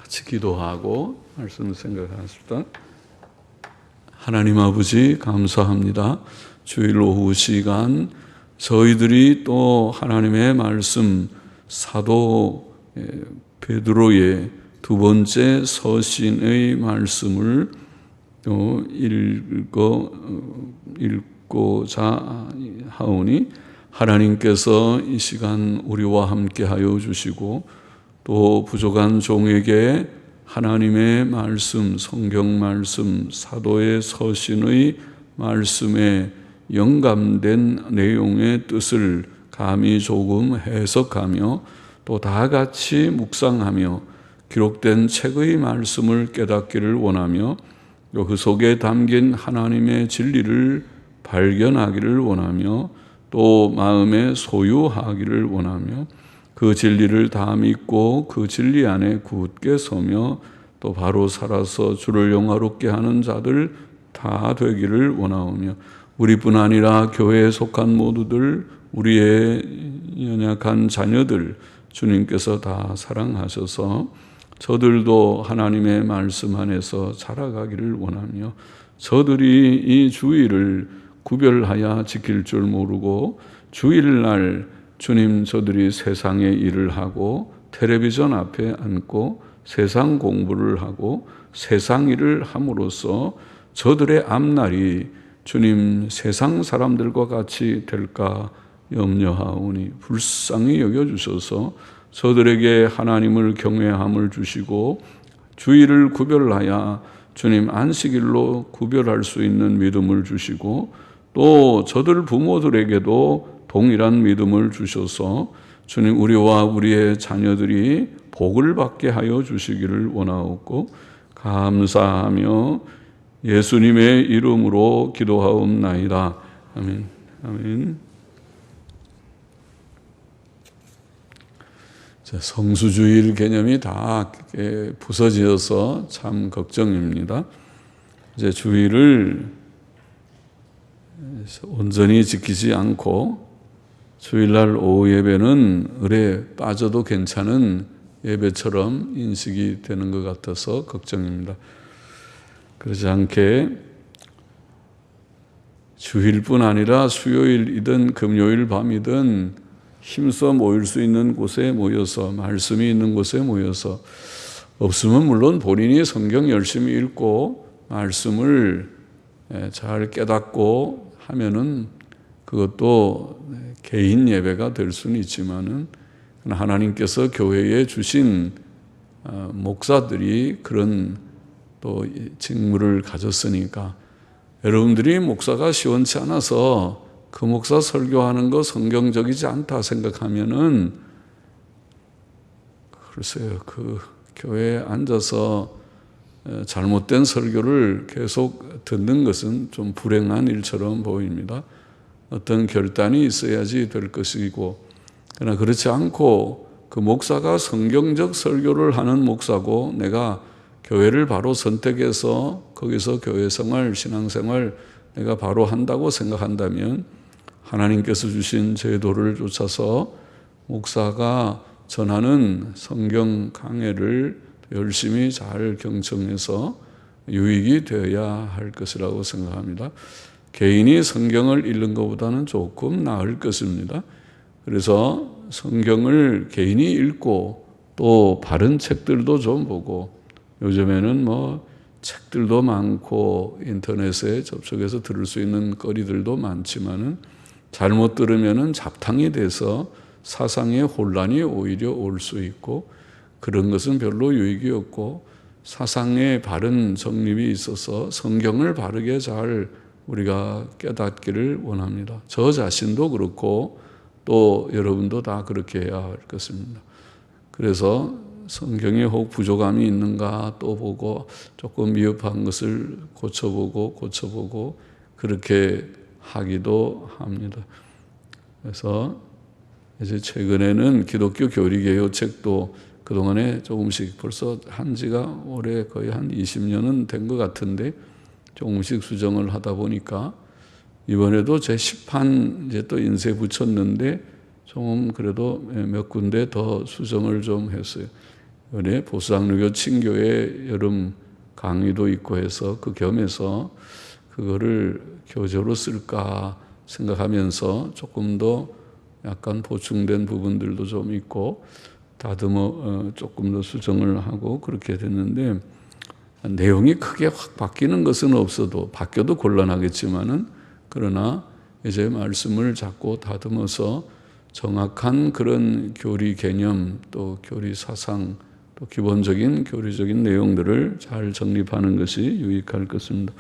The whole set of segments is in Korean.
같이 기도하고 말씀을 생각하십시다. 하나님 아버지 감사합니다. 주일 오후 시간 저희들이 또 하나님의 말씀 사도 베드로의 두 번째 서신의 말씀을 또 읽고자 하오니 하나님께서 이 시간 우리와 함께하여 주시고 또 부족한 종에게 하나님의 말씀, 성경 말씀, 사도의 서신의 말씀에 영감된 내용의 뜻을 감히 조금 해석하며 또 다 같이 묵상하며 기록된 책의 말씀을 깨닫기를 원하며 또 그 속에 담긴 하나님의 진리를 발견하기를 원하며 또 마음에 소유하기를 원하며 그 진리를 다 믿고 그 진리 안에 굳게 서며 또 바로 살아서 주를 영화롭게 하는 자들 다 되기를 원하오며 우리뿐 아니라 교회에 속한 모두들, 우리의 연약한 자녀들 주님께서 다 사랑하셔서 저들도 하나님의 말씀 안에서 자라가기를 원하며 저들이 이 주일을 구별하여 지킬 줄 모르고 주일날 주님 저들이 세상의 일을 하고 텔레비전 앞에 앉고 세상 공부를 하고 세상 일을 함으로써 저들의 앞날이 주님 세상 사람들과 같이 될까 염려하오니 불쌍히 여겨주셔서 저들에게 하나님을 경외함을 주시고 주일을 구별하여 주님 안식일로 구별할 수 있는 믿음을 주시고 또 저들 부모들에게도 동일한 믿음을 주셔서 주님 우리와 우리의 자녀들이 복을 받게 하여 주시기를 원하옵고 감사하며 예수님의 이름으로 기도하옵나이다. 아멘. 아멘. 성수주일 개념이 다 부서지어서 참 걱정입니다. 이제 주일을 온전히 지키지 않고 주일날 오후 예배는 을에 빠져도 괜찮은 예배처럼 인식이 되는 것 같아서 걱정입니다. 그러지 않게 주일뿐 아니라 수요일이든 금요일 밤이든 힘써 모일 수 있는 곳에 모여서 말씀이 있는 곳에 모여서 없으면 물론 본인이 성경 열심히 읽고 말씀을 잘 깨닫고 하면은 그것도 개인 예배가 될 수는 있지만은 하나님께서 교회에 주신 목사들이 그런 또 직무를 가졌으니까 여러분들이 목사가 시원치 않아서 그 목사 설교하는 거 성경적이지 않다 생각하면은 글쎄요, 그 교회에 앉아서 잘못된 설교를 계속 듣는 것은 좀 불행한 일처럼 보입니다. 어떤 결단이 있어야지 될 것이고, 그러나 그렇지 않고 그 목사가 성경적 설교를 하는 목사고 내가 교회를 바로 선택해서 거기서 교회 생활, 신앙생활 내가 바로 한다고 생각한다면 하나님께서 주신 제도를 쫓아서 목사가 전하는 성경 강해를 열심히 잘 경청해서 유익이 되어야 할 것이라고 생각합니다. 개인이 성경을 읽는 것보다는 조금 나을 것입니다. 그래서 성경을 개인이 읽고 또 바른 책들도 좀 보고 요즘에는 책들도 많고 인터넷에 접속해서 들을 수 있는 거리들도 많지만은 잘못 들으면은 잡탕이 돼서 사상의 혼란이 오히려 올 수 있고 그런 것은 별로 유익이 없고 사상의 바른 정립이 있어서 성경을 바르게 잘 우리가 깨닫기를 원합니다. 저 자신도 그렇고 또 여러분도 다 그렇게 해야 할 것입니다. 그래서 성경에 혹 부족함이 있는가 또 보고 조금 미흡한 것을 고쳐보고 그렇게 하기도 합니다. 그래서 이제 최근에는 기독교 교리개요 책도 그동안에 조금씩 벌써 한 지가 올해 거의 한 20년은 된 것 같은데 조금씩 수정을 하다 보니까 이번에도 제 시판 이제 또 인쇄 붙였는데 좀 그래도 몇 군데 더 수정을 좀 했어요. 은혜 보수당루교 친교회 여름 강의도 있고 해서 그 겸해서 그거를 교재로 쓸까 생각하면서 조금 더 약간 보충된 부분들도 좀 있고 다듬어 조금 더 수정을 하고 그렇게 됐는데, 내용이 크게 확 바뀌는 것은 없어도 바뀌어도 곤란하겠지만은, 그러나 이제 말씀을 자꾸 다듬어서 정확한 그런 교리 개념 또 교리 사상 또 기본적인 교리적인 내용들을 잘 정립하는 것이 유익할 것입니다.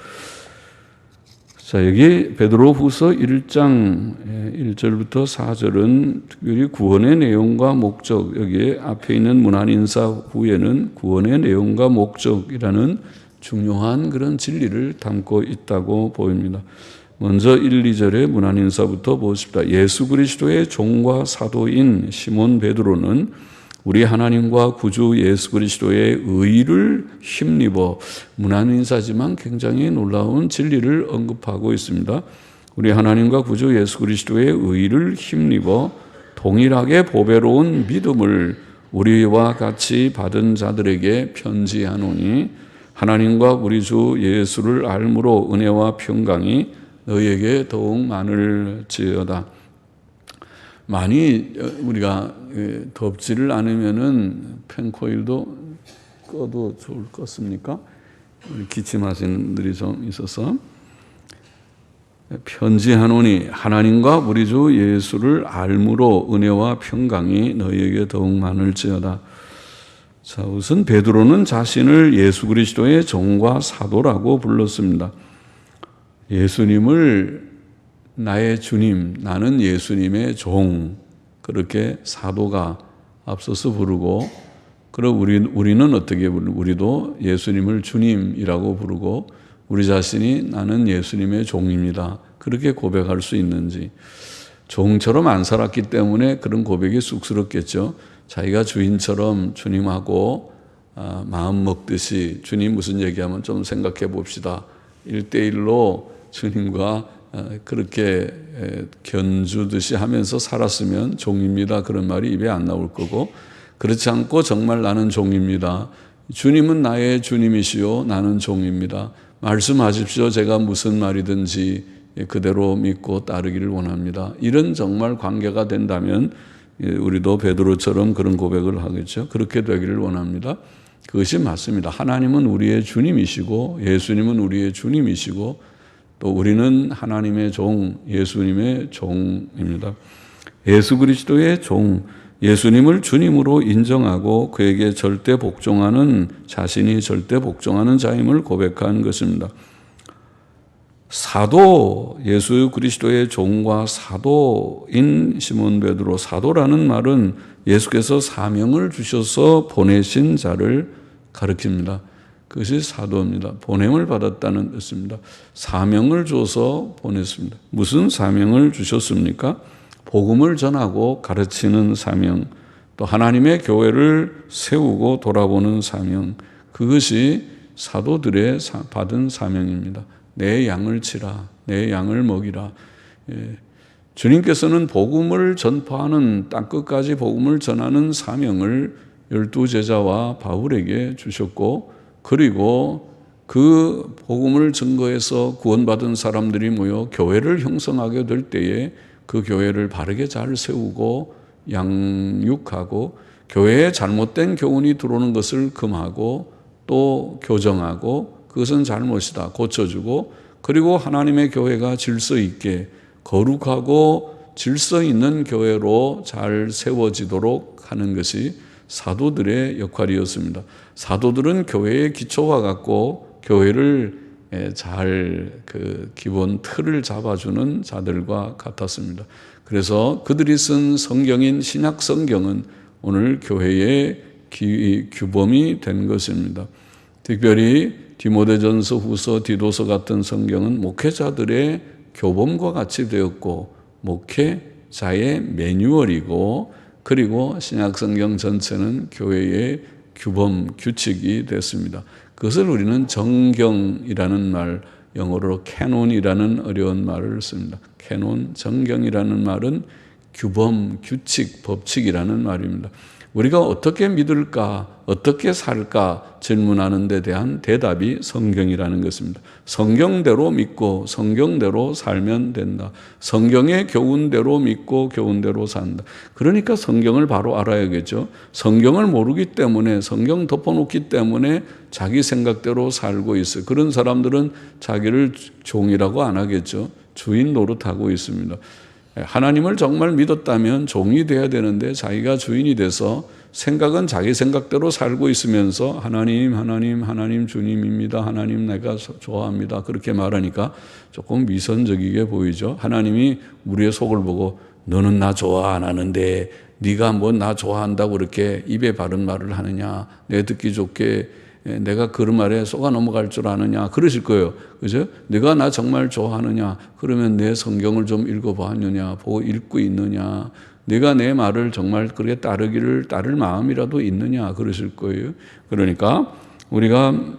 자, 여기 베드로후서 1장 1절부터 4절은 특별히 구원의 내용과 목적, 여기에 앞에 있는 문안인사 후에는 구원의 내용과 목적이라는 중요한 그런 진리를 담고 있다고 보입니다. 먼저 1, 2절의 문안인사부터 보십시다. 예수 그리스도의 종과 사도인 시몬 베드로는 우리 하나님과 구주 예수 그리스도의 의를 힘입어, 문안인사지만 굉장히 놀라운 진리를 언급하고 있습니다. 우리 하나님과 구주 예수 그리스도의 의를 힘입어 동일하게 보배로운 믿음을 우리와 같이 받은 자들에게 편지하노니 하나님과 우리 주 예수를 알므로 은혜와 평강이 너희에게 더욱 많을지어다. 많이 우리가 덥지를 않으면은 펜코일도 꺼도 좋을 것 같습니까? 기침하시는 분들이 좀 있어서. 편지하노니 하나님과 우리 주 예수를 알므로 은혜와 평강이 너희에게 더욱 많을지어다. 자, 우선 베드로는 자신을 예수 그리스도의 종과 사도라고 불렀습니다. 예수님을 나의 주님, 나는 예수님의 종, 그렇게 사도가 앞서서 부르고, 그리고 우리는 어떻게 부르고, 우리도 예수님을 주님이라고 부르고 우리 자신이 나는 예수님의 종입니다, 그렇게 고백할 수 있는지. 종처럼 안 살았기 때문에 그런 고백이 쑥스럽겠죠. 자기가 주인처럼 주님하고 마음 먹듯이, 주님 무슨 얘기하면 좀 생각해 봅시다, 1대1로 주님과 그렇게 견주듯이 하면서 살았으면 종입니다, 그런 말이 입에 안 나올 거고, 그렇지 않고 정말 나는 종입니다, 주님은 나의 주님이시요 나는 종입니다, 말씀하십시오, 제가 무슨 말이든지 그대로 믿고 따르기를 원합니다, 이런 정말 관계가 된다면 우리도 베드로처럼 그런 고백을 하겠죠. 그렇게 되기를 원합니다. 그것이 맞습니다. 하나님은 우리의 주님이시고 예수님은 우리의 주님이시고 또 우리는 하나님의 종, 예수님의 종입니다. 예수 그리스도의 종, 예수님을 주님으로 인정하고 그에게 절대 복종하는, 자신이 절대 복종하는 자임을 고백한 것입니다. 사도, 예수 그리스도의 종과 사도인 시몬 베드로, 사도라는 말은 예수께서 사명을 주셔서 보내신 자를 가리킵니다. 그것이 사도입니다. 보냄을 받았다는 뜻입니다. 사명을 줘서 보냈습니다. 무슨 사명을 주셨습니까? 복음을 전하고 가르치는 사명, 또 하나님의 교회를 세우고 돌아보는 사명, 그것이 사도들의 받은 사명입니다. 내 양을 치라, 내 양을 먹이라. 주님께서는 복음을 전파하는, 땅끝까지 복음을 전하는 사명을 12제자와 바울에게 주셨고, 그리고 그 복음을 증거해서 구원받은 사람들이 모여 교회를 형성하게 될 때에 그 교회를 바르게 잘 세우고 양육하고, 교회에 잘못된 교훈이 들어오는 것을 금하고 또 교정하고, 그것은 잘못이다 고쳐주고, 그리고 하나님의 교회가 질서 있게 거룩하고 질서 있는 교회로 잘 세워지도록 하는 것이 사도들의 역할이었습니다. 사도들은 교회의 기초와 같고 교회를 잘 그 기본 틀을 잡아주는 자들과 같았습니다. 그래서 그들이 쓴 성경인 신약 성경은 오늘 교회의 규범이 된 것입니다. 특별히 디모데전서, 후서, 디도서 같은 성경은 목회자들의 교범과 같이 되었고 목회자의 매뉴얼이고, 그리고 신약성경 전체는 교회의 규범, 규칙이 됐습니다. 그것을 우리는 정경이라는 말, 영어로 캐논이라는 어려운 말을 씁니다. 캐논, 정경이라는 말은 규범, 규칙, 법칙이라는 말입니다. 우리가 어떻게 믿을까, 어떻게 살까 질문하는 데 대한 대답이 성경이라는 것입니다. 성경대로 믿고 성경대로 살면 된다. 성경의 교훈대로 믿고 교훈대로 산다. 그러니까 성경을 바로 알아야겠죠. 성경을 모르기 때문에, 성경 덮어놓기 때문에 자기 생각대로 살고 있어요. 그런 사람들은 자기를 종이라고 안 하겠죠. 주인 노릇하고 있습니다. 하나님을 정말 믿었다면 종이 돼야 되는데 자기가 주인이 돼서 생각은 자기 생각대로 살고 있으면서 하나님 주님입니다. 하나님 내가 좋아합니다. 그렇게 말하니까 조금 위선적이게 보이죠. 하나님이 우리의 속을 보고 너는 나 좋아 안 하는데 네가 뭐 나 좋아한다고 그렇게 입에 바른 말을 하느냐, 내 듣기 좋게 내가 그런 말에 속아 넘어갈 줄 아느냐 그러실 거예요. 그죠? 네가 나 정말 좋아하느냐, 그러면 내 성경을 좀 읽어봤느냐, 보고 읽고 있느냐, 네가 내 말을 정말 그렇게 따를 마음이라도 있느냐 그러실 거예요. 그러니까 우리가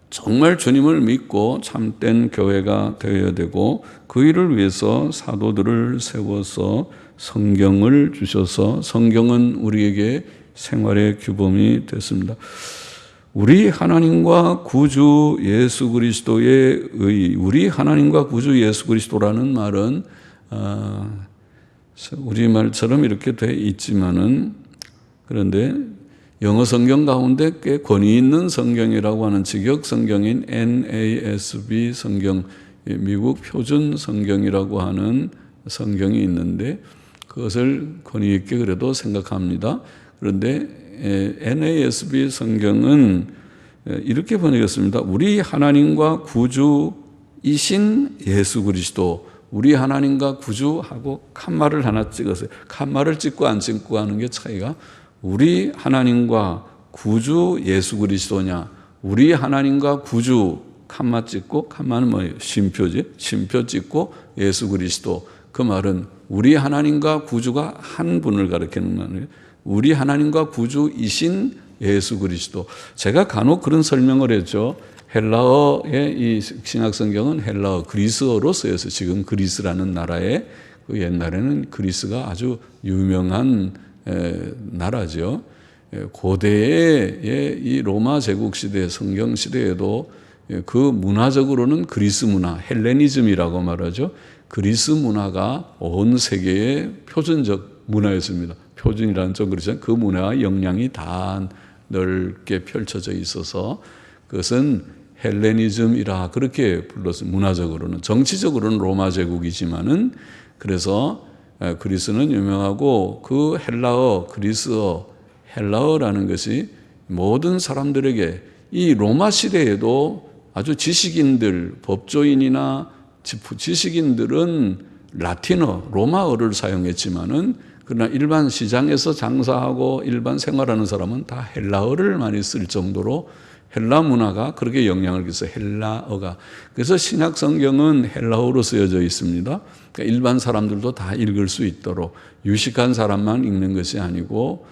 정말 주님을 믿고 참된 교회가 되어야 되고, 그 일을 위해서 사도들을 세워서 성경을 주셔서 성경은 우리에게 생활의 규범이 됐습니다. 우리 하나님과 구주 예수 그리스도의 의, 우리 하나님과 구주 예수 그리스도라는 말은 우리말처럼 이렇게 돼 있지만은, 그런데 영어 성경 가운데 꽤 권위 있는 성경이라고 하는 직역 성경인 NASB 성경, 미국 표준 성경이라고 하는 성경이 있는데 그것을 권위 있게 그래도 생각합니다. 그런데 NASB 성경은 이렇게 번역했습니다. 우리 하나님과 구주이신 예수 그리스도. 우리 하나님과 구주하고 칸말을 하나 찍었어요. 칸말을 찍고 안 찍고 하는 게 차이가, 우리 하나님과 구주 예수 그리스도냐, 우리 하나님과 구주 칸마 찍고, 칸마는 뭐예요? 쉼표지. 쉼표 찍고 예수 그리스도. 그 말은 우리 하나님과 구주가 한 분을 가리키는 말이에요. 우리 하나님과 구주이신 예수 그리스도. 제가 간혹 그런 설명을 했죠. 헬라어의 이 신약 성경은 헬라어, 그리스어로 쓰여서 지금 그리스라는 나라에, 그 옛날에는 그리스가 아주 유명한 나라죠. 고대의 이 로마 제국 시대, 성경 시대에도 그 문화적으로는 그리스 문화, 헬레니즘이라고 말하죠. 그리스 문화가 온 세계의 표준적 문화였습니다. 표준이라는 좀 그렇지만 그 문화와 영향이 다 넓게 펼쳐져 있어서 그것은 헬레니즘이라 그렇게 불렀어요. 문화적으로는. 정치적으로는 로마 제국이지만은, 그래서 그리스는 유명하고 그 헬라어, 그리스어, 헬라어라는 것이 모든 사람들에게, 이 로마 시대에도 아주 지식인들, 법조인이나 지식인들은 라틴어, 로마어를 사용했지만은, 그러나 일반 시장에서 장사하고 일반 생활하는 사람은 다 헬라어를 많이 쓸 정도로 헬라 문화가 그렇게 영향을 끼쳐서 헬라어가, 그래서 신약 성경은 헬라어로 쓰여져 있습니다. 그러니까 일반 사람들도 다 읽을 수 있도록, 유식한 사람만 읽는 것이 아니고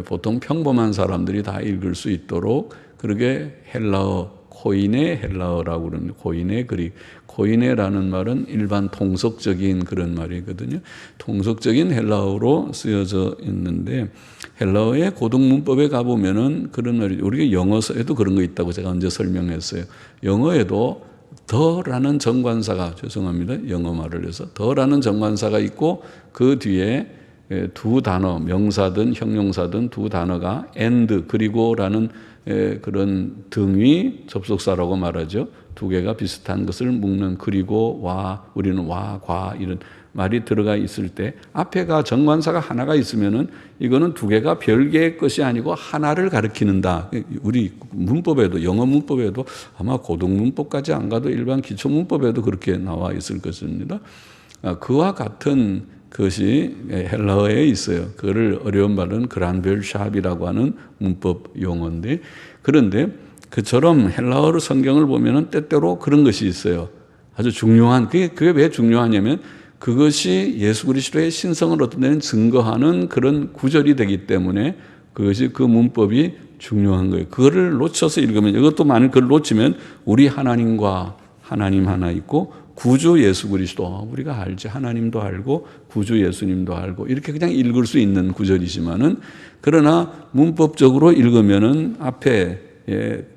보통 평범한 사람들이 다 읽을 수 있도록 그렇게 헬라어, 코이네 헬라어라고 그러는, 코이네 그릭, 코이네라는 말은 일반 통속적인 그런 말이거든요. 통속적인 헬라어로 쓰여져 있는데, 헬라어의 고등문법에 가보면은 그런 말이, 우리가 영어에도 그런 거 있다고 제가 언제 설명했어요. 영어에도 더라는 정관사가, 죄송합니다, 영어 말을 해서, 더라는 정관사가 있고 그 뒤에 두 단어, 명사든 형용사든 두 단어가 and 그리고라는 그런 등위 접속사라고 말하죠. 두 개가 비슷한 것을 묶는, 그리고 와, 우리는 와, 과 이런 말이 들어가 있을 때 앞에가 정관사가 하나가 있으면은 이거는 두 개가 별개의 것이 아니고 하나를 가리키는다. 우리 문법에도, 영어 문법에도 아마 고등문법까지 안 가도 일반 기초문법에도 그렇게 나와 있을 것입니다. 그와 같은 것이 헬라어에 있어요. 그거를 어려운 말은 그란벨샵이라고 하는 문법 용어인데, 그런데 그처럼 헬라어로 성경을 보면은 때때로 그런 것이 있어요. 아주 중요한, 그게 왜 중요하냐면 그것이 예수 그리스도의 신성을 어떤 데는 증거하는 그런 구절이 되기 때문에 그것이, 그 문법이 중요한 거예요. 그거를 놓쳐서 읽으면, 이것도 만약 그걸 놓치면 우리 하나님과 하나님 하나 있고 구주 예수 그리스도, 우리가 알지, 하나님도 알고 구주 예수님도 알고, 이렇게 그냥 읽을 수 있는 구절이지만은, 그러나 문법적으로 읽으면은 앞에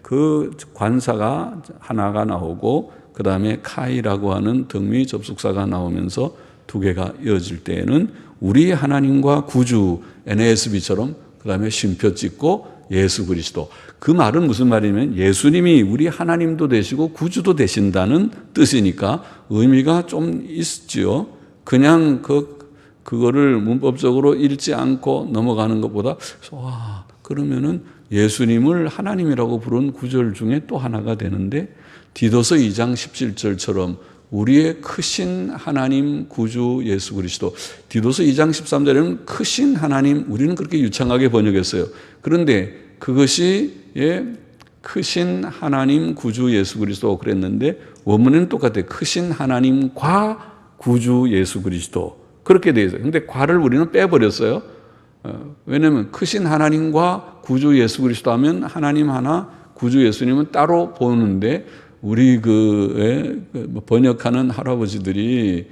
그 관사가 하나가 나오고 그 다음에 카이라고 하는 등미 접속사가 나오면서 두 개가 이어질 때에는 우리 하나님과 구주, NASB처럼 그 다음에 쉼표 찍고 예수 그리스도. 그 말은 무슨 말이냐면 예수님이 우리 하나님도 되시고 구주도 되신다는 뜻이니까 의미가 좀 있지요. 그냥 그거를 문법적으로 읽지 않고 넘어가는 것보다, 와, 그러면은 예수님을 하나님이라고 부른 구절 중에 또 하나가 되는데, 디도서 2장 17절처럼 우리의 크신 하나님 구주 예수 그리스도. 디도서 2장 13절에는 크신 하나님, 우리는 그렇게 유창하게 번역했어요. 그런데 그것이 크신 하나님 구주 예수 그리스도 그랬는데 원문은 똑같아요. 크신 하나님과 구주 예수 그리스도, 그렇게 되어 있어요. 근데 과를 우리는 빼버렸어요. 왜냐하면 크신 하나님과 구주 예수 그리스도 하면 하나님 하나, 구주 예수님은 따로 보는데, 우리 번역하는 할아버지들이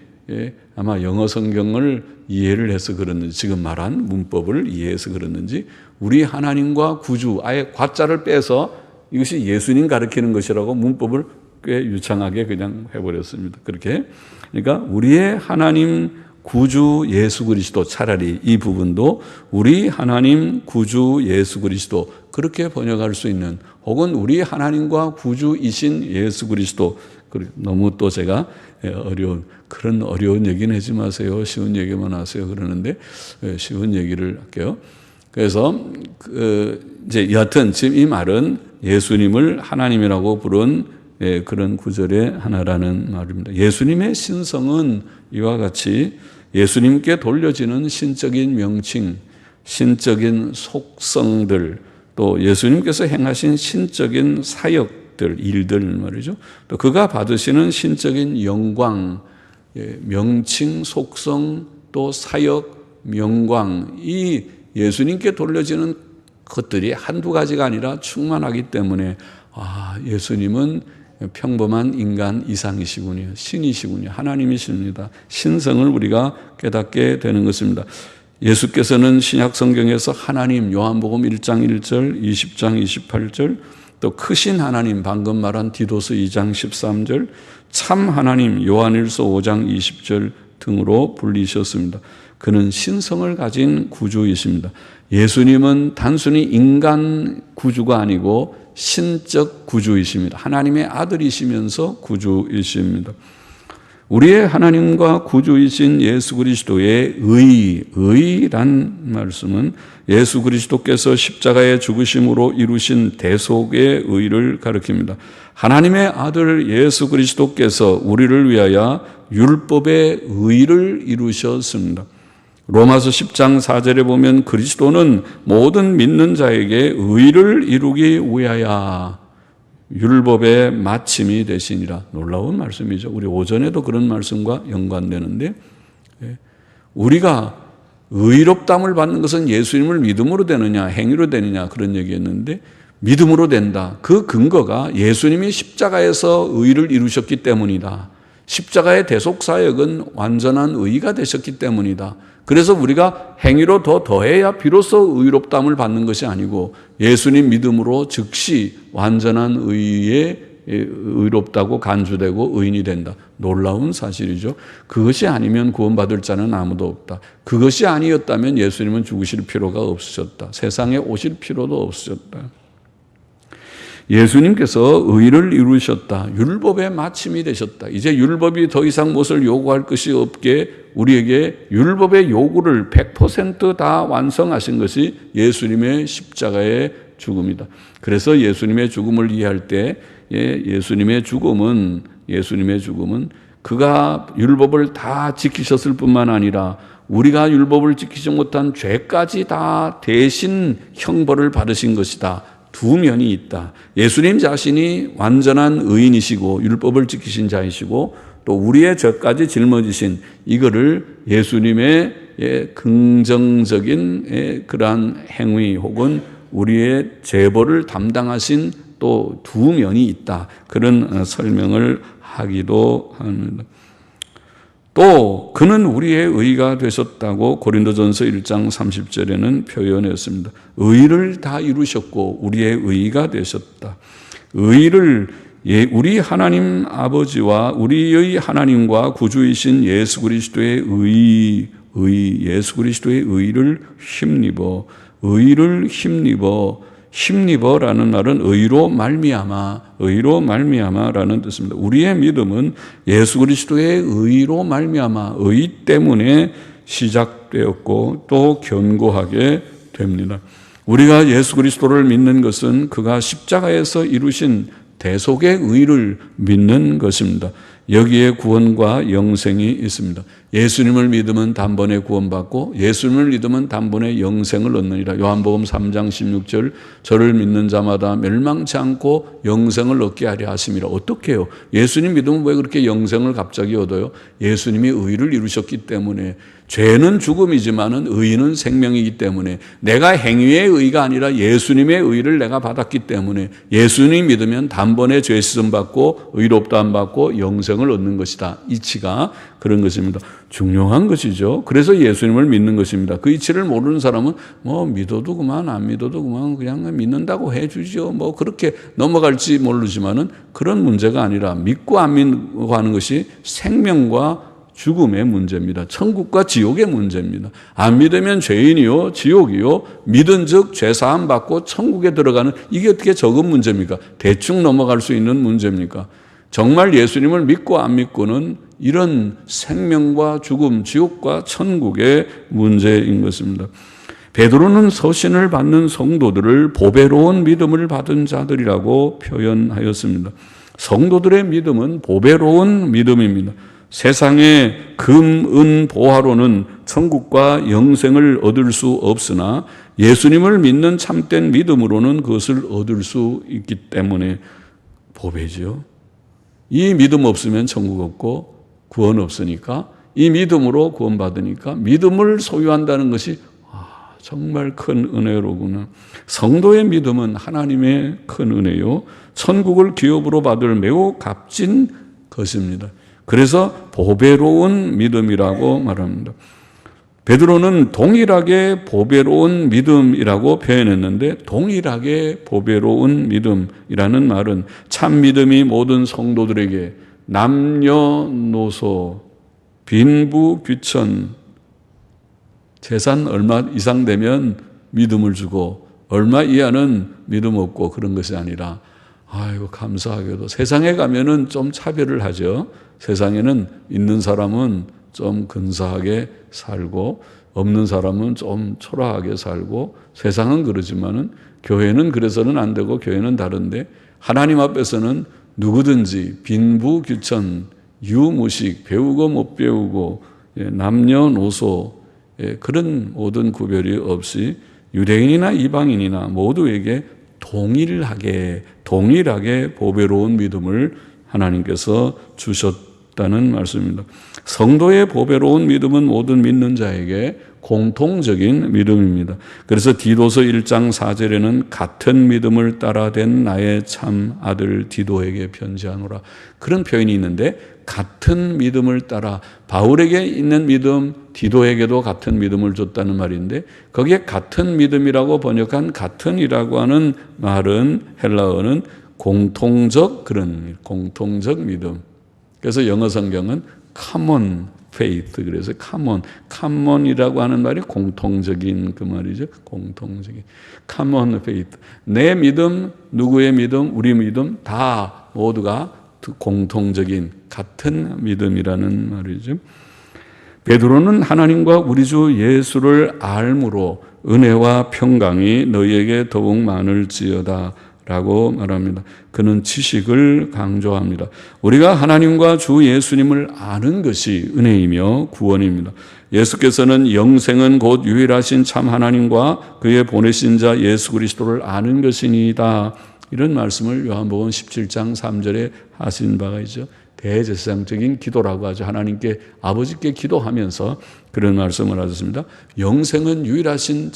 아마 영어 성경을 이해를 해서 그랬는지, 지금 말한 문법을 이해해서 그랬는지, 우리 하나님과 구주, 아예 과자를 빼서 이것이 예수님 가르치는 것이라고 문법을 꽤 유창하게 그냥 해버렸습니다. 그렇게. 그러니까 우리의 하나님 구주 예수 그리스도, 차라리 이 부분도 우리 하나님 구주 예수 그리스도, 그렇게 번역할 수 있는, 혹은 우리 하나님과 구주이신 예수 그리스도. 너무 또 제가 그런 어려운 얘기는 하지 마세요, 쉬운 얘기만 하세요 그러는데 쉬운 얘기를 할게요. 그래서 이제 여하튼 지금 이 말은 예수님을 하나님이라고 부른 그런 구절의 하나라는 말입니다. 예수님의 신성은 이와 같이 예수님께 돌려지는 신적인 명칭, 신적인 속성들, 또 예수님께서 행하신 신적인 사역들, 일들 말이죠. 또 그가 받으시는 신적인 영광, 명칭, 속성, 또 사역, 명광, 이 예수님께 돌려지는 것들이 한두 가지가 아니라 충만하기 때문에, 예수님은 평범한 인간 이상이시군요. 신이시군요. 하나님이십니다. 신성을 우리가 깨닫게 되는 것입니다. 예수께서는 신약 성경에서 하나님, 요한복음 1장 1절, 20장 28절, 또 크신 하나님, 방금 말한 디도서 2장 13절, 참 하나님, 요한일서 5장 20절 등으로 불리셨습니다. 그는 신성을 가진 구주이십니다. 예수님은 단순히 인간 구주가 아니고 신적 구주이십니다. 하나님의 아들이시면서 구주이십니다. 우리의 하나님과 구주이신 예수 그리스도의 의란 말씀은 예수 그리스도께서 십자가의 죽으심으로 이루신 대속의 의를 가리킵니다. 하나님의 아들 예수 그리스도께서 우리를 위하여 율법의 의를 이루셨습니다. 로마서 10장 4절에 보면 그리스도는 모든 믿는 자에게 의를 이루기 위하여 율법의 마침이 되시니라. 놀라운 말씀이죠. 우리 오전에도 그런 말씀과 연관되는데, 우리가 의롭다함을 받는 것은 예수님을 믿음으로 되느냐 행위로 되느냐 그런 얘기했는데, 믿음으로 된다. 그 근거가 예수님이 십자가에서 의를 이루셨기 때문이다. 십자가의 대속사역은 완전한 의가 되셨기 때문이다. 그래서 우리가 행위로 더해야 비로소 의롭다함을 받는 것이 아니고 예수님 믿음으로 즉시 완전한 의에 의롭다고 간주되고 의인이 된다. 놀라운 사실이죠. 그것이 아니면 구원받을 자는 아무도 없다. 그것이 아니었다면 예수님은 죽으실 필요가 없으셨다. 세상에 오실 필요도 없으셨다. 예수님께서 의를 이루셨다. 율법의 마침이 되셨다. 이제 율법이 더 이상 무엇을 요구할 것이 없게 우리에게 율법의 요구를 100% 다 완성하신 것이 예수님의 십자가의 죽음이다. 그래서 예수님의 죽음을 이해할 때 예수님의 죽음은 그가 율법을 다 지키셨을 뿐만 아니라 우리가 율법을 지키지 못한 죄까지 다 대신 형벌을 받으신 것이다. 두 면이 있다. 예수님 자신이 완전한 의인이시고 율법을 지키신 자이시고 또 우리의 죄까지 짊어지신 이거를 예수님의 긍정적인 그러한 행위 혹은 우리의 제보를 담당하신 또 또 두 면이 있다. 그런 설명을 하기도 합니다. 또 그는 우리의 의가 되셨다고 고린도전서 1장 30절에는 표현했습니다. 의를 다 이루셨고 우리의 의가 되셨다. 의를 우리 하나님 아버지와 우리의 하나님과 구주이신 예수 그리스도의 예수 그리스도의 의를 힘입어라는 말은 의로 말미암아라는 뜻입니다. 우리의 믿음은 예수 그리스도의 의로 말미암아 의 때문에 시작되었고 또 견고하게 됩니다. 우리가 예수 그리스도를 믿는 것은 그가 십자가에서 이루신 대속의 의를 믿는 것입니다. 여기에 구원과 영생이 있습니다. 예수님을 믿으면 단번에 구원받고 예수님을 믿으면 단번에 영생을 얻느니라. 요한복음 3장 16절 저를 믿는 자마다 멸망치 않고 영생을 얻게 하려 하심이라. 어떻게 해요? 예수님 믿으면 왜 그렇게 영생을 갑자기 얻어요? 예수님이 의를 이루셨기 때문에. 죄는 죽음이지만은 의는 생명이기 때문에 내가 행위의 의가 아니라 예수님의 의를 내가 받았기 때문에 예수님 믿으면 단번에 죄 씻음 받고 의롭다 안 받고 영생을 얻는 것이다. 이치가 그런 것입니다. 중요한 것이죠. 그래서 예수님을 믿는 것입니다. 그 이치를 모르는 사람은 믿어도 그만 안 믿어도 그냥 믿는다고 해주죠. 그렇게 넘어갈지 모르지만은 그런 문제가 아니라 믿고 안 믿고 하는 것이 생명과 죽음의 문제입니다. 천국과 지옥의 문제입니다. 안 믿으면 죄인이요 지옥이요 믿은 즉 죄사함 받고 천국에 들어가는 이게 어떻게 적은 문제입니까? 대충 넘어갈 수 있는 문제입니까? 정말 예수님을 믿고 안 믿고는 이런 생명과 죽음, 지옥과 천국의 문제인 것입니다. 베드로는 서신을 받는 성도들을 보배로운 믿음을 받은 자들이라고 표현하였습니다. 성도들의 믿음은 보배로운 믿음입니다. 세상의 금, 은, 보화로는 천국과 영생을 얻을 수 없으나 예수님을 믿는 참된 믿음으로는 그것을 얻을 수 있기 때문에 보배죠. 이 믿음 없으면 천국 없고 구원 없으니까 이 믿음으로 구원받으니까 믿음을 소유한다는 것이 정말 큰 은혜로구나. 성도의 믿음은 하나님의 큰 은혜요. 천국을 기업으로 받을 매우 값진 것입니다. 그래서 보배로운 믿음이라고 말합니다. 베드로는 동일하게 보배로운 믿음이라고 표현했는데 동일하게 보배로운 믿음이라는 말은 참 믿음이 모든 성도들에게 남녀노소, 빈부, 귀천, 재산 얼마 이상 되면 믿음을 주고 얼마 이하는 믿음 없고 그런 것이 아니라 아이고 감사하게도 세상에 가면은 좀 차별을 하죠. 세상에는 있는 사람은 좀 근사하게 살고 없는 사람은 좀 초라하게 살고 세상은 그러지만은 교회는 그래서는 안 되고 교회는 다른데 하나님 앞에서는 누구든지 빈부귀천, 유무식, 배우고 못 배우고 남녀노소 그런 모든 구별이 없이 유대인이나 이방인이나 모두에게 동일하게 보배로운 믿음을 하나님께서 주셨다는 말씀입니다. 성도의 보배로운 믿음은 모든 믿는 자에게 공통적인 믿음입니다. 그래서 디도서 1장 4절에는 같은 믿음을 따라 된 나의 참 아들 디도에게 편지하노라. 그런 표현이 있는데 같은 믿음을 따라 바울에게 있는 믿음 디도에게도 같은 믿음을 줬다는 말인데 거기에 같은 믿음이라고 번역한 같은이라고 하는 말은 헬라어는 공통적 믿음. 그래서 영어 성경은 common faith 그래서 common이라고 하는 말이 공통적인 그 말이죠. 공통적인 common faith. 내 믿음, 누구의 믿음, 우리 믿음 다 모두가 공통적인 같은 믿음이라는 말이죠. 베드로는 하나님과 우리 주 예수를 알므로 은혜와 평강이 너희에게 더욱 많을지어다 라고 말합니다. 그는 지식을 강조합니다. 우리가 하나님과 주 예수님을 아는 것이 은혜이며 구원입니다. 예수께서는 영생은 곧 유일하신 참 하나님과 그의 보내신 자 예수 그리스도를 아는 것이니이다. 이런 말씀을 요한복음 17장 3절에 하신 바가 있죠. 대제사장적인 기도라고 하죠. 하나님께 아버지께 기도하면서 그런 말씀을 하셨습니다. 영생은 유일하신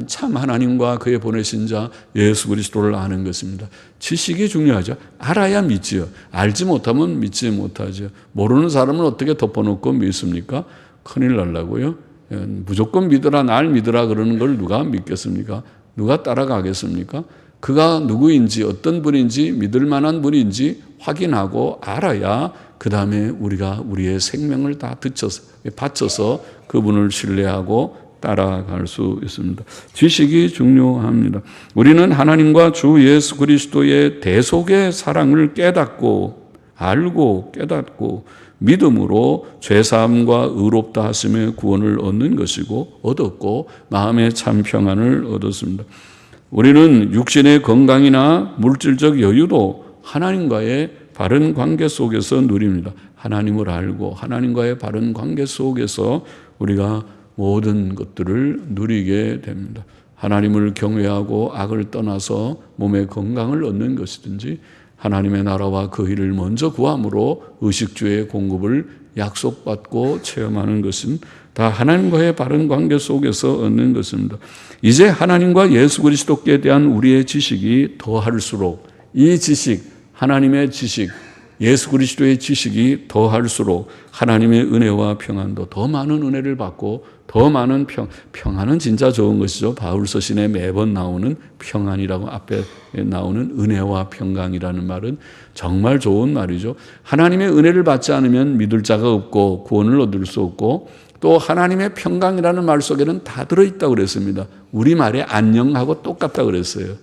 참 하나님과 그의 보내신 자 예수 그리스도를 아는 것입니다. 지식이 중요하죠. 알아야 믿지요. 알지 못하면 믿지 못하죠. 모르는 사람은 어떻게 덮어놓고 믿습니까? 큰일 날라고요. 무조건 믿으라, 날 믿으라 그러는 걸 누가 믿겠습니까? 누가 따라가겠습니까? 그가 누구인지, 어떤 분인지, 믿을 만한 분인지 확인하고 알아야 그 다음에 우리가 우리의 생명을 다 바쳐서 그분을 신뢰하고 따라갈 수 있습니다. 지식이 중요합니다. 우리는 하나님과 주 예수 그리스도의 대속의 사랑을 알고 깨닫고 믿음으로 죄사함과 의롭다 하심의 구원을 얻는 것이고 얻었고 마음의 참 평안을 얻었습니다. 우리는 육신의 건강이나 물질적 여유도 하나님과의 바른 관계 속에서 누립니다. 하나님을 알고 하나님과의 바른 관계 속에서 우리가 모든 것들을 누리게 됩니다. 하나님을 경외하고 악을 떠나서 몸의 건강을 얻는 것이든지 하나님의 나라와 그 일을 먼저 구함으로 의식주의 공급을 약속받고 체험하는 것은 다 하나님과의 바른 관계 속에서 얻는 것입니다. 이제 하나님과 예수 그리스도께 대한 우리의 지식이 더할수록 이 지식, 하나님의 지식, 예수 그리스도의 지식이 더할수록 하나님의 은혜와 평안도 더 많은 은혜를 받고 더 많은 평안은 진짜 좋은 것이죠. 바울서신에 매번 나오는 평안이라고 앞에 나오는 은혜와 평강이라는 말은 정말 좋은 말이죠. 하나님의 은혜를 받지 않으면 믿을 자가 없고 구원을 얻을 수 없고 또 하나님의 평강이라는 말 속에는 다 들어있다고 그랬습니다. 우리말에 안녕하고 똑같다고 그랬어요.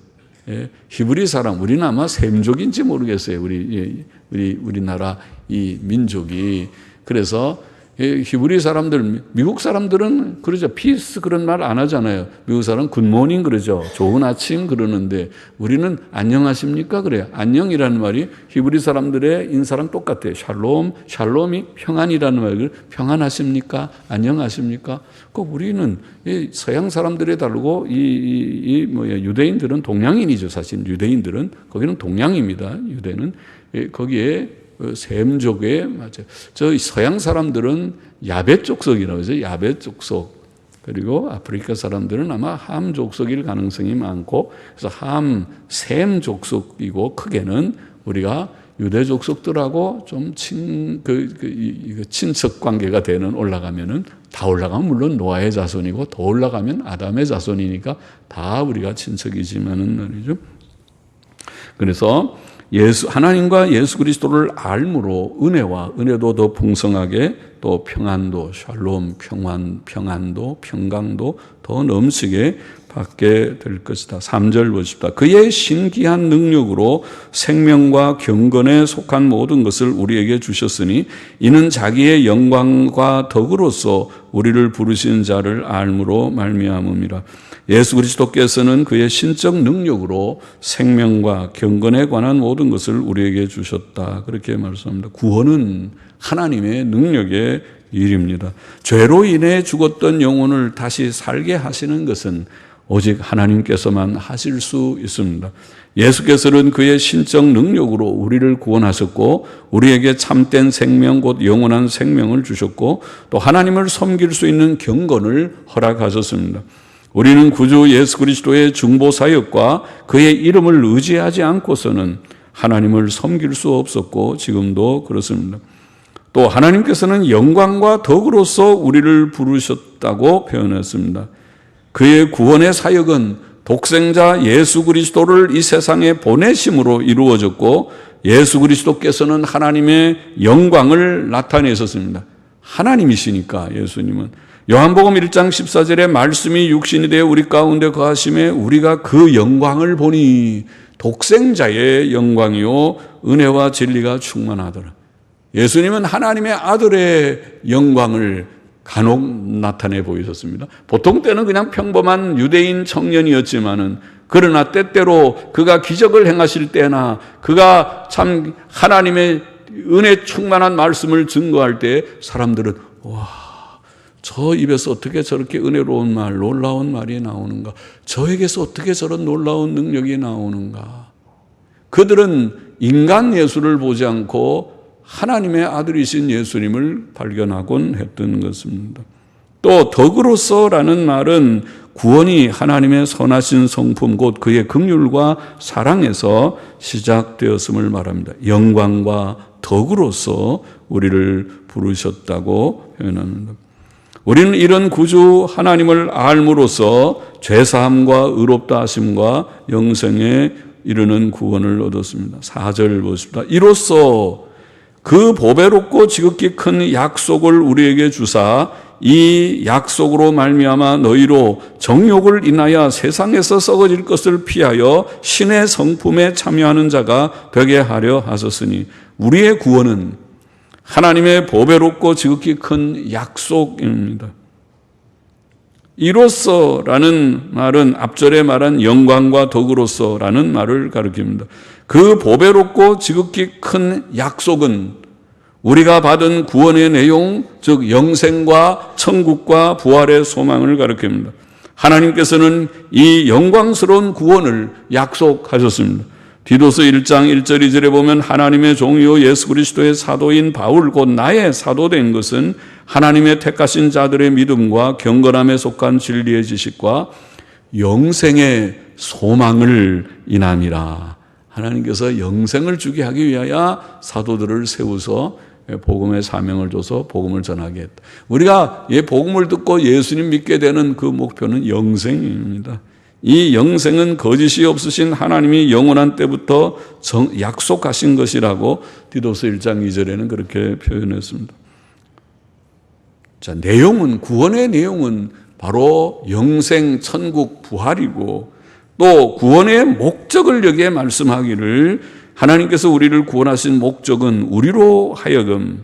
예, 히브리 사람, 우리는 아마 셈족인지 모르겠어요. 우리나라 이 민족이. 그래서 히브리 사람들, 미국 사람들은 그러죠. 피스 그런 말 안 하잖아요. 미국 사람은 굿모닝 그러죠. 좋은 아침 그러는데 우리는 안녕하십니까 그래요. 안녕이라는 말이 히브리 사람들의 인사랑 똑같아요. 샬롬이 평안이라는 말을 평안하십니까? 안녕하십니까? 그 우리는 서양 사람들에 다르고 유대인들은 동양인이죠. 사실 유대인들은 거기는 동양입니다. 유대는 거기에 셈족에 맞아요. 저 서양 사람들은 야벳 족속이라고 하죠. 야벳 족속. 그리고 아프리카 사람들은 아마 함 족속일 가능성이 많고 그래서 셈 족속이고 크게는 우리가 유대 족속들하고 좀 친척 관계가 되는 올라가면은 다 올라가면 물론 노아의 자손이고 더 올라가면 아담의 자손이니까 다 우리가 친척이지만은 말이죠. 그래서 하나님과 예수 그리스도를 알므로 은혜도 더 풍성하게 또 평안도, 샬롬, 평안도, 평강도 더 넘치게 받게 될 것이다. 3절 보십시다. 그의 신기한 능력으로 생명과 경건에 속한 모든 것을 우리에게 주셨으니 이는 자기의 영광과 덕으로서 우리를 부르신 자를 알므로 말미암음이라. 예수 그리스도께서는 그의 신적 능력으로 생명과 경건에 관한 모든 것을 우리에게 주셨다. 그렇게 말씀합니다. 구원은 하나님의 능력의 일입니다. 죄로 인해 죽었던 영혼을 다시 살게 하시는 것은 오직 하나님께서만 하실 수 있습니다. 예수께서는 그의 신적 능력으로 우리를 구원하셨고 우리에게 참된 생명 곧 영원한 생명을 주셨고 또 하나님을 섬길 수 있는 경건을 허락하셨습니다. 우리는 구주 예수 그리스도의 중보 사역과 그의 이름을 의지하지 않고서는 하나님을 섬길 수 없었고 지금도 그렇습니다. 또 하나님께서는 영광과 덕으로서 우리를 부르셨다고 표현했습니다. 그의 구원의 사역은 독생자 예수 그리스도를 이 세상에 보내심으로 이루어졌고 예수 그리스도께서는 하나님의 영광을 나타내셨습니다. 하나님이시니까 예수님은 요한복음 1장 14절에 말씀이 육신이 되어 우리 가운데 거하심에 우리가 그 영광을 보니 독생자의 영광이요 은혜와 진리가 충만하더라. 예수님은 하나님의 아들의 영광을 간혹 나타내 보이셨습니다. 보통 때는 그냥 평범한 유대인 청년이었지만은 그러나 때때로 그가 기적을 행하실 때나 그가 참 하나님의 은혜 충만한 말씀을 증거할 때 사람들은 와, 저 입에서 어떻게 저렇게 은혜로운 말, 놀라운 말이 나오는가? 저에게서 어떻게 저런 놀라운 능력이 나오는가? 그들은 인간 예수를 보지 않고 하나님의 아들이신 예수님을 발견하곤 했던 것입니다. 또 덕으로서라는 말은 구원이 하나님의 선하신 성품 곧 그의 긍휼과 사랑에서 시작되었음을 말합니다. 영광과 덕으로서 우리를 부르셨다고 표현합니다. 우리는 이런 구주 하나님을 알므로써 죄사함과 의롭다 하심과 영생에 이르는 구원을 얻었습니다. 4절 보십시다. 이로써 그 보배롭고 지극히 큰 약속을 우리에게 주사 이 약속으로 말미암아 너희로 정욕을 인하여 세상에서 썩어질 것을 피하여 신의 성품에 참여하는 자가 되게 하려 하셨으니 우리의 구원은 하나님의 보배롭고 지극히 큰 약속입니다. 이로써라는 말은 앞절에 말한 영광과 덕으로써라는 말을 가리킵니다. 그 보배롭고 지극히 큰 약속은 우리가 받은 구원의 내용, 즉 영생과 천국과 부활의 소망을 가리킵니다. 하나님께서는 이 영광스러운 구원을 약속하셨습니다. 디도서 1장 1절 2절에 보면 하나님의 종이요 예수 그리스도의 사도인 바울 곧 나의 사도된 것은 하나님의 택하신 자들의 믿음과 경건함에 속한 진리의 지식과 영생의 소망을 인함이라. 하나님께서 영생을 주게 하기 위하여 사도들을 세우서 복음의 사명을 줘서 복음을 전하게 했다. 우리가 복음을 듣고 예수님 믿게 되는 그 목표는 영생입니다. 이 영생은 거짓이 없으신 하나님이 영원한 때부터 약속하신 것이라고 디도서 1장 2절에는 그렇게 표현했습니다. 자, 내용은, 구원의 내용은 바로 영생, 천국, 부활이고 또 구원의 목적을 여기에 말씀하기를 하나님께서 우리를 구원하신 목적은 우리로 하여금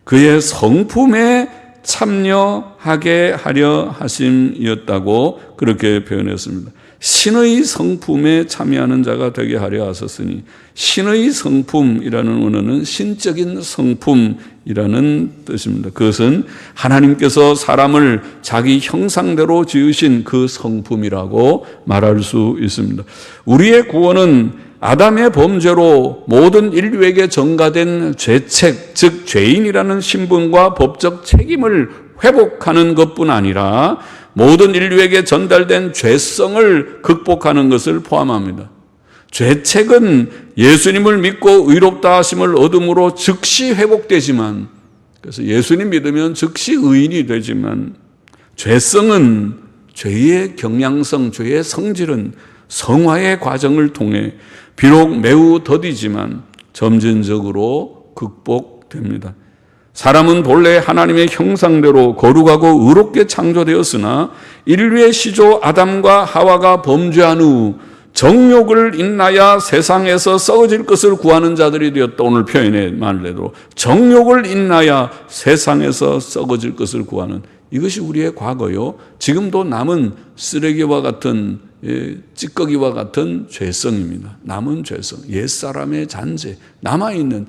그의 성품에 참여하게 하려 하심이었다고 그렇게 표현했습니다. 신의 성품에 참여하는 자가 되게 하려 하셨으니 신의 성품이라는 언어는 신적인 성품이라는 뜻입니다. 그것은 하나님께서 사람을 자기 형상대로 지으신 그 성품이라고 말할 수 있습니다. 우리의 구원은 아담의 범죄로 모든 인류에게 전가된 죄책, 즉 죄인이라는 신분과 법적 책임을 회복하는 것뿐 아니라 모든 인류에게 전달된 죄성을 극복하는 것을 포함합니다. 죄책은 예수님을 믿고 의롭다 하심을 얻음으로 즉시 회복되지만, 그래서 예수님 믿으면 즉시 의인이 되지만, 죄성은 죄의 경향성, 죄의 성질은 성화의 과정을 통해 비록 매우 더디지만 점진적으로 극복됩니다. 사람은 본래 하나님의 형상대로 거룩하고 의롭게 창조되었으나 인류의 시조 아담과 하와가 범죄한 후 정욕을 인하여 세상에서 썩어질 것을 구하는 자들이 되었다. 오늘 표현의 말대로 정욕을 인하여 세상에서 썩어질 것을 구하는, 이것이 우리의 과거요, 지금도 남은 쓰레기와 같은 찌꺼기와 같은 죄성입니다. 남은 죄성, 옛사람의 잔재, 남아있는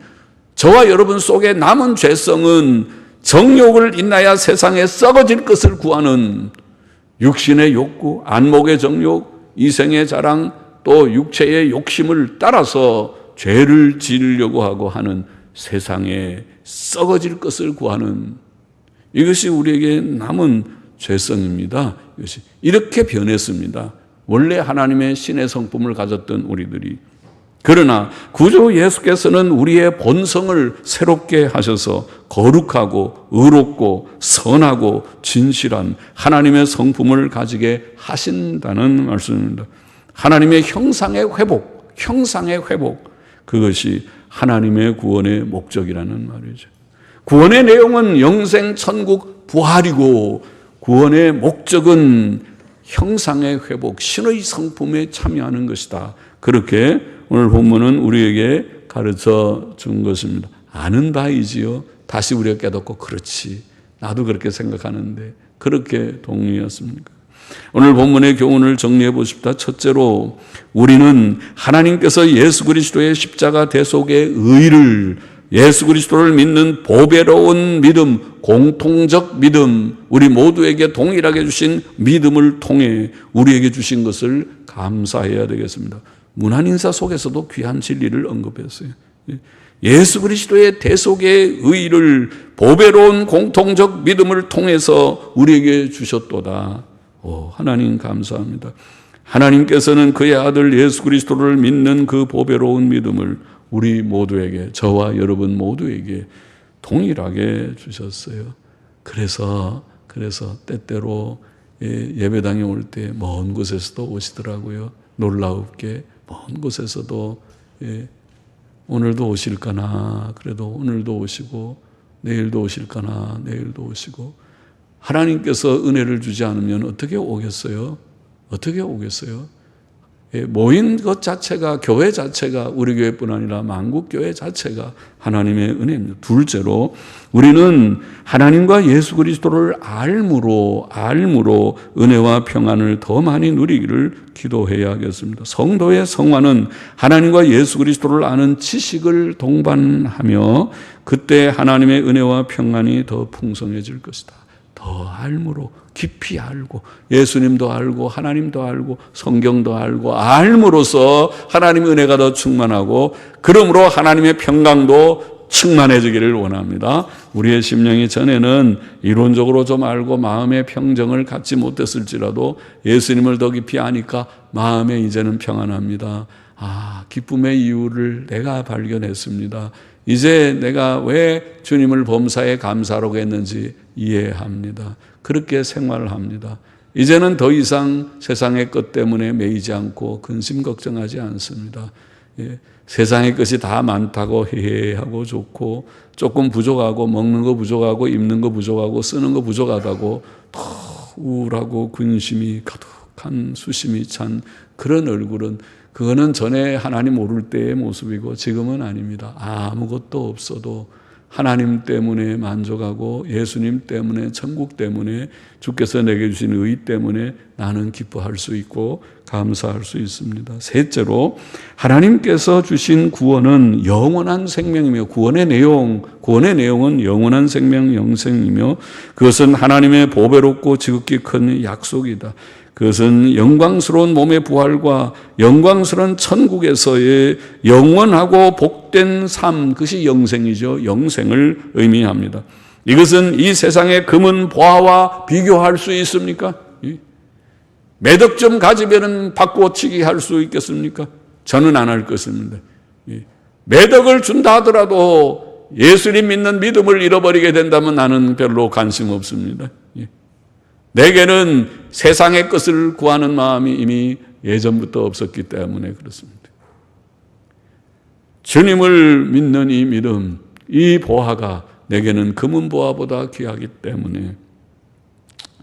저와 여러분 속에 남은 죄성은 정욕을 인하여 세상에 썩어질 것을 구하는 육신의 욕구, 안목의 정욕, 이생의 자랑, 또 육체의 욕심을 따라서 죄를 지으려고 하고 하는 세상에 썩어질 것을 구하는, 이것이 우리에게 남은 죄성입니다. 이것이 이렇게 변했습니다. 원래 하나님의 신의 성품을 가졌던 우리들이. 그러나 구주 예수께서는 우리의 본성을 새롭게 하셔서 거룩하고 의롭고 선하고 진실한 하나님의 성품을 가지게 하신다는 말씀입니다. 하나님의 형상의 회복, 그것이 하나님의 구원의 목적이라는 말이죠. 구원의 내용은 영생, 천국, 부활이고 구원의 목적은 형상의 회복, 신의 성품에 참여하는 것이다. 그렇게 오늘 본문은 우리에게 가르쳐 준 것입니다. 아는 바이지요. 다시 우리가 깨닫고 그렇지, 나도 그렇게 생각하는데 그렇게 동의했습니까? 오늘 본문의 교훈을 정리해 보십시다. 첫째로 우리는 하나님께서 예수 그리스도의 십자가 대속의 의를, 예수 그리스도를 믿는 보배로운 믿음, 공통적 믿음, 우리 모두에게 동일하게 주신 믿음을 통해 우리에게 주신 것을 감사해야 되겠습니다. 문안인사 속에서도 귀한 진리를 언급했어요. 예수 그리스도의 대속의 의를 보배로운 공통적 믿음을 통해서 우리에게 주셨도다. 하나님 감사합니다. 하나님께서는 그의 아들 예수 그리스도를 믿는 그 보배로운 믿음을 우리 모두에게, 저와 여러분 모두에게 동일하게 주셨어요. 그래서 때때로 예배당에 올 때 먼 곳에서도 오시더라고요. 놀라웁게 먼 곳에서도 오늘도 오실까나, 그래도 오늘도 오시고 내일도 오실까나, 내일도 오시고. 하나님께서 은혜를 주지 않으면 어떻게 오겠어요? 어떻게 오겠어요? 모인 것 자체가, 교회 자체가, 우리 교회뿐 아니라 만국교회 자체가 하나님의 은혜입니다. 둘째로 우리는 하나님과 예수 그리스도를 알므로 은혜와 평안을 더 많이 누리기를 기도해야겠습니다. 성도의 성화는 하나님과 예수 그리스도를 아는 지식을 동반하며 그때 하나님의 은혜와 평안이 더 풍성해질 것이다. 더 알므로, 깊이 알고, 예수님도 알고 하나님도 알고 성경도 알고 알므로써 하나님의 은혜가 더 충만하고, 그러므로 하나님의 평강도 충만해지기를 원합니다. 우리의 심령이 전에는 이론적으로 좀 알고 마음의 평정을 갖지 못했을지라도 예수님을 더 깊이 아니까 마음에 이제는 평안합니다. 기쁨의 이유를 내가 발견했습니다. 이제 내가 왜 주님을 범사에 감사하라고 했는지 이해합니다. 그렇게 생활을 합니다. 이제는 더 이상 세상의 것 때문에 매이지 않고 근심 걱정하지 않습니다. 세상의 것이 다 많다고 해하고 좋고, 조금 부족하고, 먹는 거 부족하고, 입는 거 부족하고, 쓰는 거 부족하다고 더 우울하고 근심이 가득한, 수심이 찬 그런 얼굴은, 그거는 전에 하나님 모를 때의 모습이고 지금은 아닙니다. 아무것도 없어도 하나님 때문에 만족하고, 예수님 때문에, 천국 때문에, 주께서 내게 주신 의 때문에 나는 기뻐할 수 있고 감사할 수 있습니다. 셋째로 하나님께서 주신 구원은 영원한 생명이며, 구원의 내용은 영원한 생명, 영생이며, 그것은 하나님의 보배롭고 지극히 큰 약속이다. 그것은 영광스러운 몸의 부활과 영광스러운 천국에서의 영원하고 복된 삶, 그것이 영생이죠. 영생을 의미합니다. 이것은 이 세상의 금은 보화와 비교할 수 있습니까? 매덕 좀 가지면 바꾸어치기 할 수 있겠습니까? 저는 안 할 것입니다. 매덕을 준다 하더라도 예수님 믿는 믿음을 잃어버리게 된다면 나는 별로 관심 없습니다. 내게는 세상의 것을 구하는 마음이 이미 예전부터 없었기 때문에 그렇습니다. 주님을 믿는 이 믿음, 이 보화가 내게는 금은 보화보다 귀하기 때문에,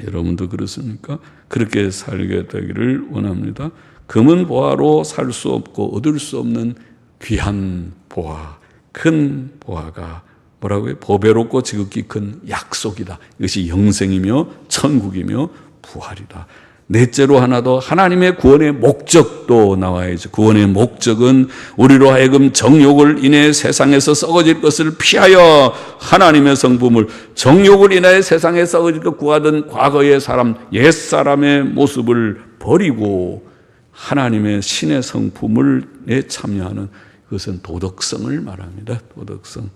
여러분도 그렇습니까? 그렇게 살게 되기를 원합니다. 금은 보화로 살 수 없고 얻을 수 없는 귀한 보화, 큰 보화가 뭐라고요? 보배롭고 지극히 큰 약속이다. 이것이 영생이며 천국이며 부활이다. 넷째로 하나 더, 하나님의 구원의 목적도 나와야죠. 구원의 목적은 우리로 하여금 정욕을 인해 세상에서 썩어질 것을 피하여 하나님의 성품을, 정욕을 인해 세상에 썩어질 것 구하던 과거의 사람, 옛사람의 모습을 버리고 하나님의 신의 성품을 참여하는, 그것은 도덕성을 말합니다. 도덕성.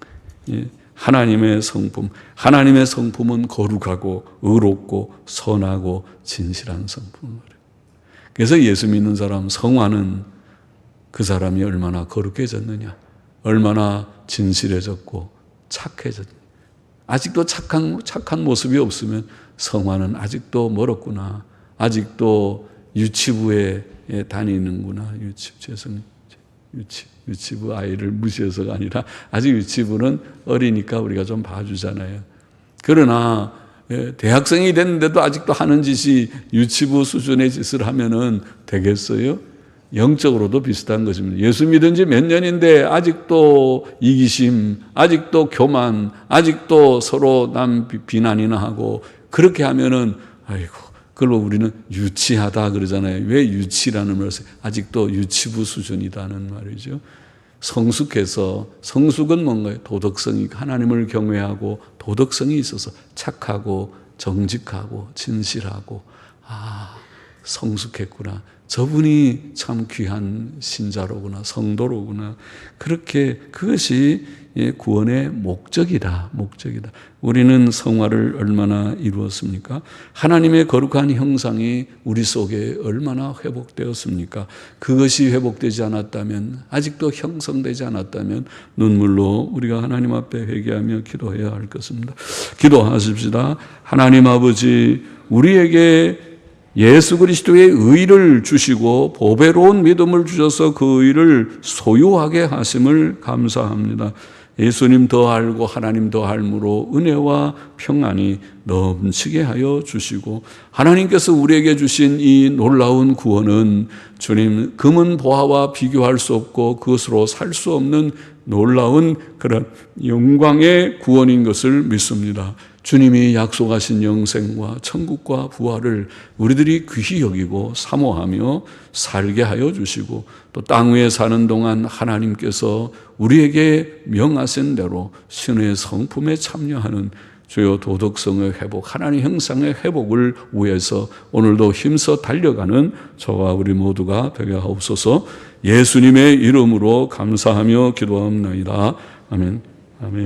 하나님의 성품, 하나님의 성품은 거룩하고 의롭고 선하고 진실한 성품을 말해요. 그래서 예수 믿는 사람 성화는 그 사람이 얼마나 거룩해졌느냐, 얼마나 진실해졌고 착해졌느냐. 아직도 착한 모습이 없으면 성화는 아직도 멀었구나, 아직도 유치부에 다니는구나. 유치부 아이를 무시해서가 아니라 아직 유치부는 어리니까 우리가 좀 봐주잖아요. 그러나 대학생이 됐는데도 아직도 하는 짓이 유치부 수준의 짓을 하면은 되겠어요? 영적으로도 비슷한 것입니다. 예수 믿은 지 몇 년인데 아직도 이기심, 아직도 교만, 아직도 서로 남 비난이나 하고, 그렇게 하면은 아이고, 그걸로 우리는 유치하다 그러잖아요. 왜 유치라는 말을 써요? 아직도 유치부 수준이다는 말이죠. 성숙해서, 성숙은 뭔가요? 도덕성이, 하나님을 경외하고 도덕성이 있어서 착하고 정직하고 진실하고, 성숙했구나. 저분이 참 귀한 신자로구나, 성도로구나. 그렇게 그것이 구원의 목적이다. 우리는 성화를 얼마나 이루었습니까? 하나님의 거룩한 형상이 우리 속에 얼마나 회복되었습니까? 그것이 회복되지 않았다면, 아직도 형성되지 않았다면 눈물로 우리가 하나님 앞에 회개하며 기도해야 할 것입니다. 기도하십시다. 하나님 아버지, 우리에게 예수 그리스도의 의를 주시고 보배로운 믿음을 주셔서 그 의를 소유하게 하심을 감사합니다. 예수님 더 알고 하나님 더 알므로 은혜와 평안이 넘치게 하여 주시고, 하나님께서 우리에게 주신 이 놀라운 구원은 주님 금은 보화와 비교할 수 없고 그것으로 살 수 없는 놀라운 그런 영광의 구원인 것을 믿습니다. 주님이 약속하신 영생과 천국과 부활을 우리들이 귀히 여기고 사모하며 살게 하여 주시고, 또 땅 위에 사는 동안 하나님께서 우리에게 명하신 대로 신의 성품에 참여하는 주요 도덕성의 회복, 하나님 형상의 회복을 위해서 오늘도 힘써 달려가는 저와 우리 모두가 되게 하옵소서. 예수님의 이름으로 감사하며 기도합니다. 아멘. 아멘.